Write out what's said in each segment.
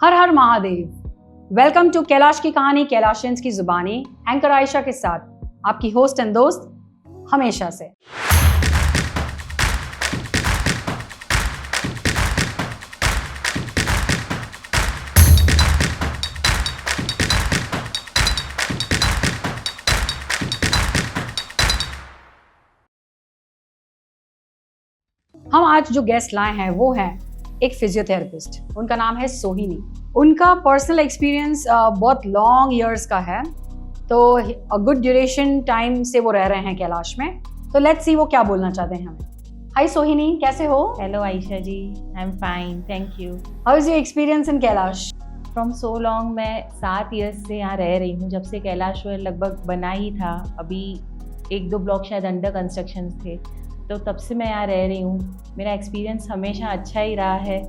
Her Har Mahadev. Welcome to Kailash की कहानी, कैलाशियंस की जुबानी। एंकर आयशा के साथ आपकी होस्ट एंड दोस्त हमेशा से। हम आज जो गेस्ट लाए हैं वो है एक फिजियोथेरेपिस्ट। उनका नाम है सोहिनी। उनका पर्सनल एक्सपीरियंस बहुत लॉन्ग इयर्स का है, तो अ गुड ड्यूरेशन टाइम से वो रह रहे हैं कैलाश में। तो लेट्स सी वो क्या बोलना चाहते हैं हमें। हाय सोहिनी, कैसे हो? Hello Ayesha ji, I am fine, thank you. How is your experience in Kailash? From so long, मैं 7 ईयर्स से यहाँ रह रही हूँ। जब से कैलाश लगभग बना ही था, अभी 1-2 ब्लॉक शायद अंडर कंस्ट्रक्शन थे, तो तब से मैं यहाँ रह रही हूँ। मेरा एक्सपीरियंस हमेशा अच्छा ही रहा है।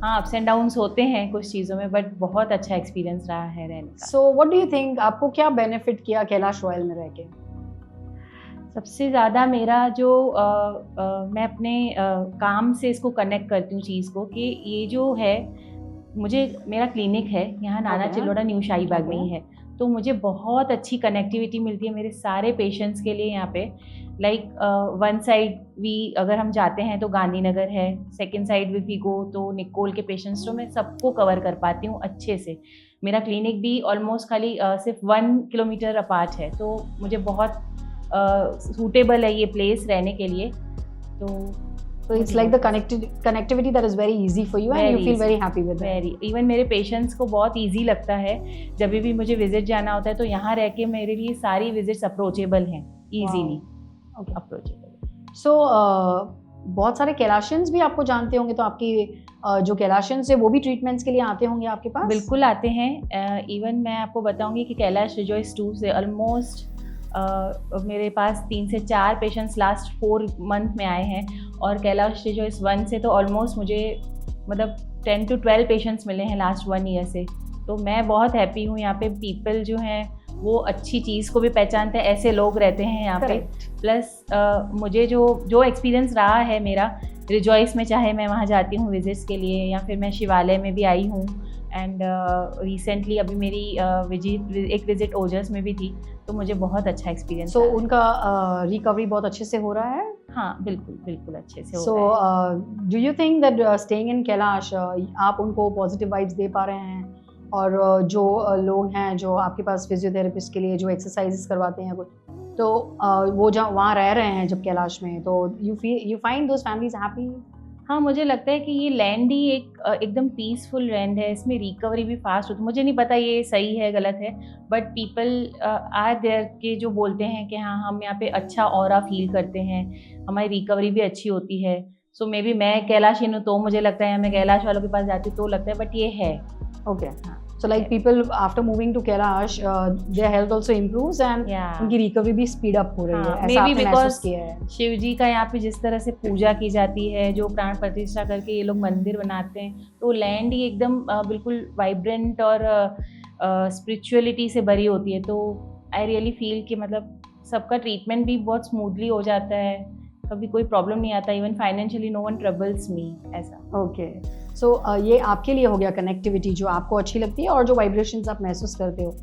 हाँ, अप्स एंड डाउन्स होते हैं कुछ चीज़ों में, बट बहुत अच्छा एक्सपीरियंस रहा है रहने का। So what do you think, आपको क्या बेनिफिट किया कैलाश रॉयल में रह के? सबसे ज़्यादा मेरा जो मैं अपने काम से इसको कनेक्ट करती हूँ चीज़ को, कि ये जो है, मेरा क्लिनिक है यहाँ नाना चिल्लोड़ा न्यू शाहीबाग में ही है, तो मुझे बहुत अच्छी कनेक्टिविटी मिलती है मेरे सारे पेशेंट्स के लिए यहाँ पे। लाइक वन साइड अगर हम जाते हैं तो गांधीनगर है, सेकंड साइड वी गो तो निकोल के पेशेंट्स, तो मैं सबको कवर कर पाती हूँ अच्छे से। मेरा क्लिनिक भी ऑलमोस्ट खाली सिर्फ 1 किलोमीटर अपार्ट है, तो मुझे बहुत सूटेबल है ये प्लेस रहने के लिए। तो it's like the connectivity that is very easy for you and you feel very happy with it. Even मेरे पेशेंट्स को बहुत इजी लगता है। जब भी मुझे विजिट जाना होता है तो यहाँ रह के मेरे लिए सारी विजिट्स अप्रोचेबल हैं, इजीली अप्रोचेबल। सो बहुत सारे कैलाशियंस भी आपको जानते होंगे, तो आपकी जो कैलाशियंस है वो भी ट्रीटमेंट्स के लिए आते होंगे आपके पास? बिल्कुल आते हैं। इवन मैं आपको बताऊंगी कि कैलाश रिजॉइस 2 से ऑलमोस्ट मेरे पास 3 से 4 पेशेंट्स लास्ट 4 मंथ में आए हैं, और कैलाश रिजॉइस 1 से तो ऑलमोस्ट मुझे 10 to 12 पेशेंट्स मिले हैं लास्ट 1 ईयर से। तो मैं बहुत हैप्पी हूँ। यहाँ पे पीपल जो हैं वो अच्छी चीज़ को भी पहचानते हैं, ऐसे लोग रहते हैं यहाँ पे। प्लस मुझे जो एक्सपीरियंस रहा है मेरा रिजॉइस में, चाहे मैं वहाँ जाती हूँ विजिट्स के लिए या फिर मैं शिवालय में भी आई हूँ, एंड रिसेंटली अभी मेरी एक विजिट ओजस में भी थी, तो मुझे बहुत अच्छा एक्सपीरियंस। सो उनका रिकवरी बहुत अच्छे से हो रहा है? हाँ, बिल्कुल अच्छे से हो रहा है। So do you think that staying in Kailash आप उनको पॉजिटिव वाइब्स दे पा रहे हैं? और जो लोग हैं जो आपके पास फिजियोथेरेपिस्ट के लिए जो एक्सरसाइजेस करवाते हैं कुछ, तो वो जहाँ वहाँ रह रहे हैं जब कैलाश में, तो you find those families happy? हाँ, मुझे लगता है कि ये लैंड ही एकदम पीसफुल लैंड है। इसमें रिकवरी भी फास्ट होती है। मुझे नहीं पता ये सही है गलत है, बट पीपल आर देयर के जो बोलते हैं कि हाँ, हम यहाँ पे अच्छा ऑरा फील करते हैं, हमारी रिकवरी भी अच्छी होती है। सो मे बी मैं कैलाश हूँ तो मुझे लगता है, मैं कैलाश वालों के पास जाती हूँ तो लगता है, बट ये है। ओके, हाँ। So like people after moving to Kailash, their health also improves and उनकी रिकवरी भी स्पीड अप हो रही है। ऐसा आपने महसूस किया है? शिव जी का यहाँ पे जिस तरह से पूजा की जाती है, जो प्राण प्रतिष्ठा करके ये लोग मंदिर बनाते हैं, तो लैंड ही एकदम बिल्कुल वाइब्रेंट और स्पिरिचुअलिटी से भरी होती है। तो आई रियली फील कि मतलब सबका ट्रीटमेंट भी बहुत स्मूथली हो जाता है, कभी कोई प्रॉब्लम नहीं आता। Even financially no one troubles me, ऐसा। ओके, सो ये आपके लिए हो गया कनेक्टिविटी जो आपको अच्छी लगती है और जो वाइब्रेशंस आप महसूस करते हो।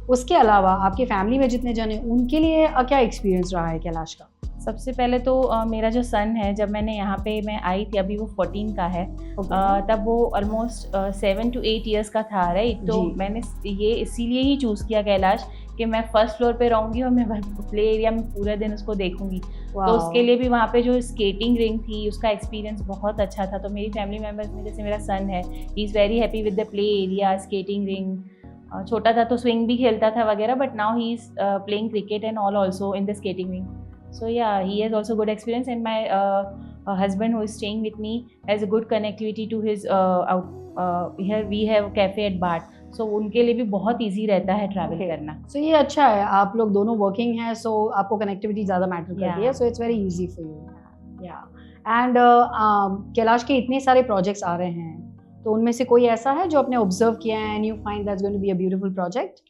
उसके अलावा आपके फैमिली में जितने जने, उनके लिए क्या एक्सपीरियंस रहा है कैलाश का? सबसे पहले तो मेरा जो सन है, जब मैं आई थी, अभी वो 14 का है। तब वो ऑलमोस्ट 7 to 8 ईयर्स का था, राइट? तो मैंने ये इसीलिए ही चूज़ किया कैलाश कि मैं फर्स्ट फ्लोर पे रहूँगी और मैं प्ले एरिया में पूरे दिन उसको देखूंगी। तो उसके लिए भी वहाँ पे जो स्केटिंग रिंग थी, उसका एक्सपीरियंस बहुत अच्छा था। तो मेरी फैमिली मेम्बर्स में, जैसे मेरा सन है, he is very happy with the play area, skating ring. छोटा था तो स्विंग भी खेलता था वगैरह, but now he is playing cricket and all also in the skating ring. So yeah, he has also good experience, and my husband who is staying with me has a good connectivity to his here we have cafe at Bart, so उनके लिए भी बहुत easy रहता है travel करना। So ये अच्छा है, आप लोग दोनों working हैं, so आपको connectivity ज़्यादा matter करती है, so it's very easy for you। Yeah, and Kailash के इतने सारे projects आ रहे हैं, तो उनमें से कोई ऐसा है जो आपने observe किया है and you find that's going to be a beautiful project?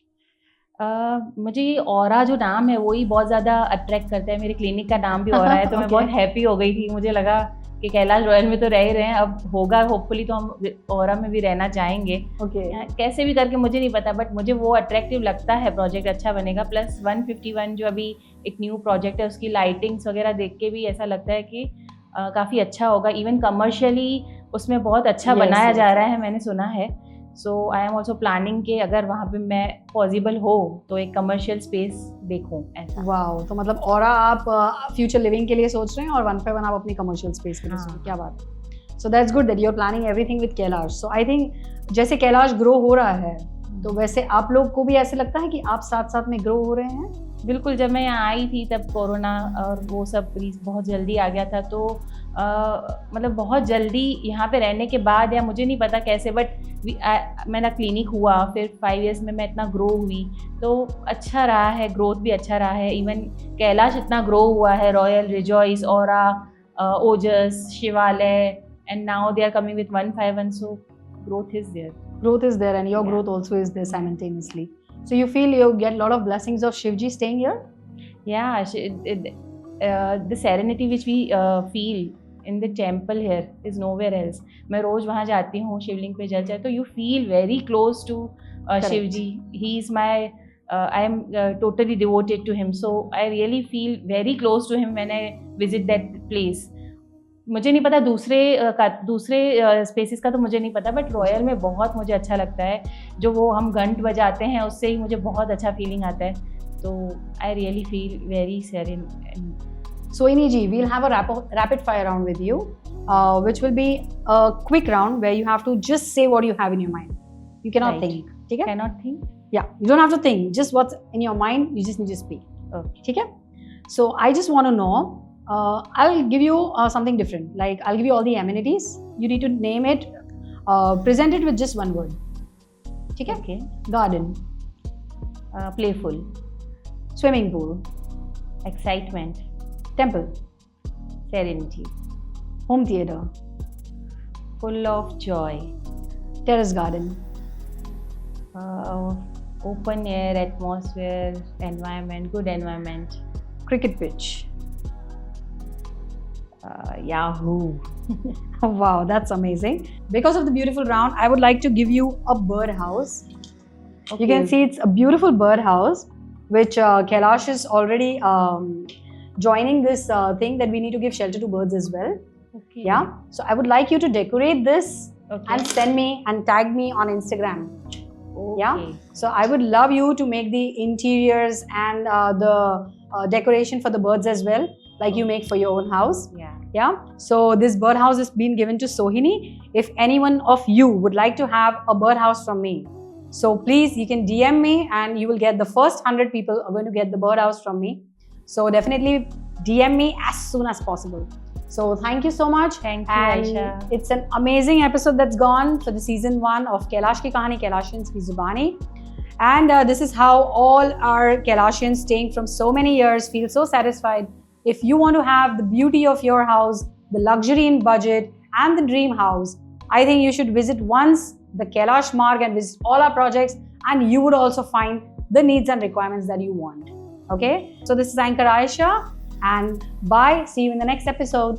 मुझे ये ऑरा जो नाम है वो ही बहुत ज़्यादा अट्रैक्ट करता है। मेरे क्लिनिक का नाम भी ऑरा है, तो मैं बहुत हैप्पी हो गई थी। मुझे लगा कि कैलाश रॉयल में तो रह ही रहे हैं, अब होगा होपफुली तो हम औरा में भी रहना चाहेंगे। ओके कैसे भी करके मुझे नहीं पता, बट मुझे वो अट्रैक्टिव लगता है, प्रोजेक्ट अच्छा बनेगा। प्लस 151 जो अभी एक न्यू प्रोजेक्ट है, उसकी लाइटिंग्स वगैरह देख के भी ऐसा लगता है कि काफ़ी अच्छा होगा। इवन कमर्शियली उसमें बहुत अच्छा Yes, बनाया yes. जा रहा है, मैंने सुना है। सो आई एम ऑल्सो प्लानिंग कि अगर वहाँ पे मैं पॉसिबल हो तो एक कमर्शियल स्पेस देखूँ ऐसा। वाओ, तो मतलब ऑरा आप फ्यूचर लिविंग के लिए सोच रहे हैं और 151 आप अपनी कमर्शियल स्पेस के लिए सोच रहे हैं, क्या बात है। So that's good that you are planning everything with Kailash. So I think जैसे कैलाश ग्रो हो रहा है, तो वैसे आप लोग को भी ऐसे लगता है कि आप साथ साथ में ग्रो हो रहे हैं? बिल्कुल, जब मैं यहाँ आई थी तब कोरोना और वो सब बहुत जल्दी आ गया था, तो मतलब बहुत जल्दी यहाँ पे रहने के बाद, या मुझे नहीं पता कैसे, बट मेरा क्लिनिक हुआ, फिर 5 इयर्स में मैं इतना ग्रो हुई, तो अच्छा रहा है, ग्रोथ भी अच्छा रहा है। इवन कैलाश इतना ग्रो हुआ है, royal, rejoice, Aura, Ojas, Shivalaya, and now they are coming with 151, so growth is there. Growth is there and your Yeah. growth also is there simultaneously. So you feel you get a lot of blessings of Shivji staying here? Yeah, the serenity which we feel in the temple here is nowhere else. मैं रोज वहाँ जाती हूँ, शिवलिंग पे जल जाए, तो you feel very close to Shivji. He is my I am totally devoted to him, so I really feel very close to him when I visit that place. मुझे नहीं पता दूसरे स्पेसिस का तो मुझे नहीं पता, बट रॉयल में बहुत मुझे अच्छा लगता है। जो वो हम घंट बजाते हैं, उससे ही मुझे बहुत अच्छा फीलिंग आता है, तो I really feel very serene. Sohini ji, we'll have a rapid fire round with you, which will be a quick round where you have to just say what you have in your mind. You cannot Right. think. ठीक है? Cannot think? Yeah, you don't have to think. Just what's in your mind, you just need to speak. Okay. ठीक है? So I just want to know, I'll give you something different. Like I'll give you all the amenities. You need to name it, present it with just one word. ठीक है? Okay. Garden, Playful, swimming pool, excitement, temple, serenity, home theater, full of joy, terrace garden, open air atmosphere, environment, good environment. cricket pitch. Yahoo! Wow, that's amazing. Because of the beautiful round, I would like to give you a birdhouse. Okay. You can see it's a beautiful birdhouse, which Kailash is already joining this thing that we need to give shelter to birds as well. Okay. Yeah. So I would like you to decorate this Okay. and send me and tag me on Instagram. Okay. Yeah. So I would love you to make the interiors and the decoration for the birds as well, like you make for your own house. Yeah. Yeah. So this birdhouse has been given to Sohini. If anyone of you would like to have a birdhouse from me, so please you can DM me and you will get the first 100 people are going to get the birdhouse from me. So definitely DM me as soon as possible. So thank you so much. Thank you, And Aisha. it's an amazing episode that's gone for the season 1 of Kailash Ki Kahani, Kailashians Ki Zubani. And this is how all our Kailashians staying from so many years feel so satisfied. If you want to have the beauty of your house, the luxury in budget, and the dream house, I think you should visit once the Kailash Marg and visit all our projects, and you would also find the needs and requirements that you want. Okay? So this is Anchor Aisha, and bye. See you in the next episode.